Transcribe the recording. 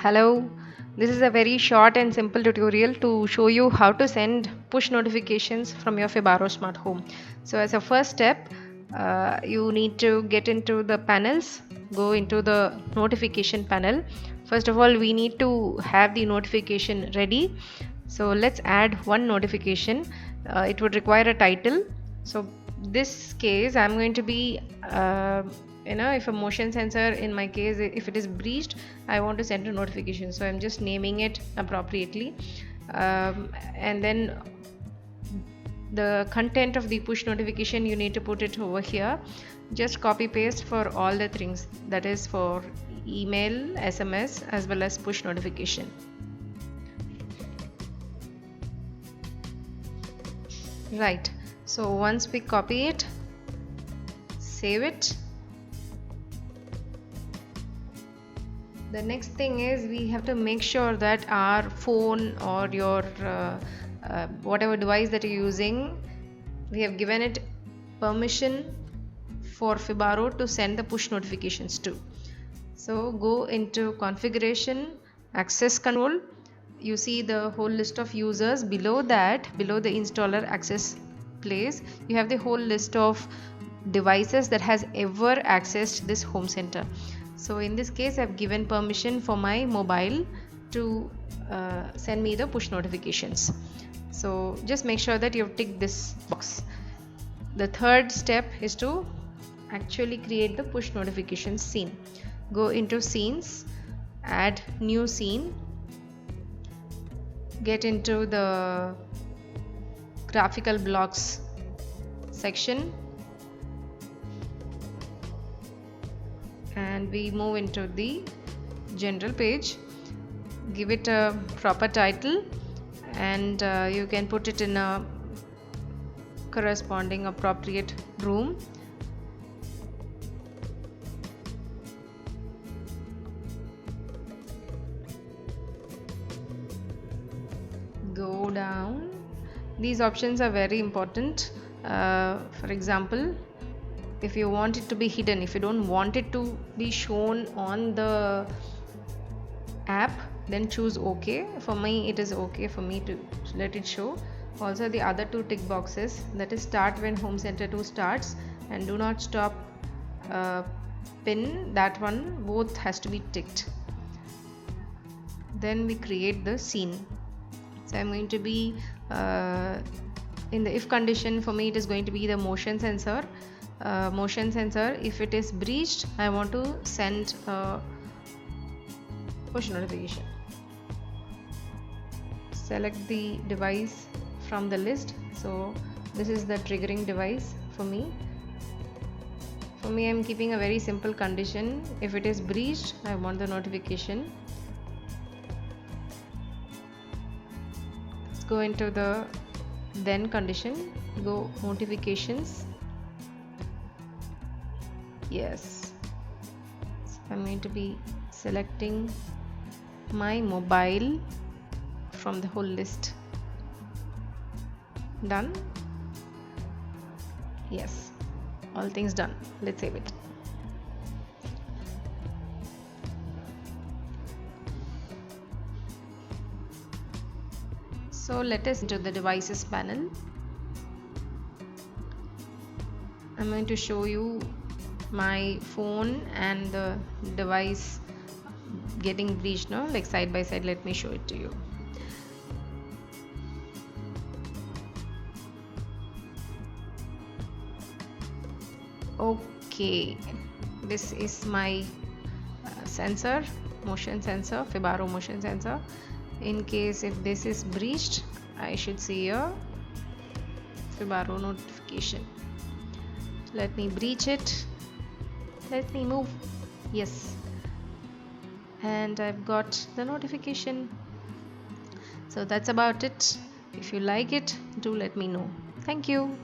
Hello, this is a very short and simple tutorial to show you how to send push notifications from your Fibaro smart home. So as a first step, you need to get into the panels, go into the notification panel. First of all, we need to have the notification ready. So let's add one notification. It would require a title. So this case, I'm going to be if a motion sensor, in my case, if it is breached, I want to send a notification, so I'm just naming it appropriately. And then the content of the push notification, you need to put it over here. Just copy paste for all the things, that is for email, SMS, as well as push notification. Right, so once we copy it, save it. The next thing is we have to make sure that our phone or your whatever device that you're using, we have given it permission for Fibaro to send the push notifications to. So go into configuration, access control. You see the whole list of users. Below that, below the installer access place, you have the whole list of devices that has ever accessed this home center. So in this case, I've given permission for my mobile to send me the push notifications. So just make sure that you've ticked this box. The third step is to actually create the push notification scene. Go into scenes, add new scene, get into the graphical blocks section, and we move into the general page. Give it a proper title, and you can put it in a corresponding appropriate room. Go down. These options are very important. For example, if you want it to be hidden, if you don't want it to be shown on the app, then choose OK. For me, it is OK for me to let it show. Also, the other two tick boxes, that is start when home center 2 starts and do not stop pin, that one both has to be ticked. Then we create the scene. So I'm going to be in the if condition, for me it is going to be the motion sensor. If it is breached, I want to send a push notification. Select the device from the list. So this is the triggering device for me. I'm keeping a very simple condition. If it is breached, I want the notification. Let's go into the then condition. Go notifications. Yes, so I'm going to be selecting my mobile from the whole list. Done. Yes, all things done. Let's save it. So let us into the devices panel. I'm going to show you my phone and the device getting breached, no, like side by side. Let me show it to you. Okay, this is my sensor, motion sensor, Fibaro motion sensor. In case if this is breached, I should see a Fibaro notification. Let me breach it. Let me move. Yes, and I've got the notification. So that's about it. If you like it, do let me know. Thank you.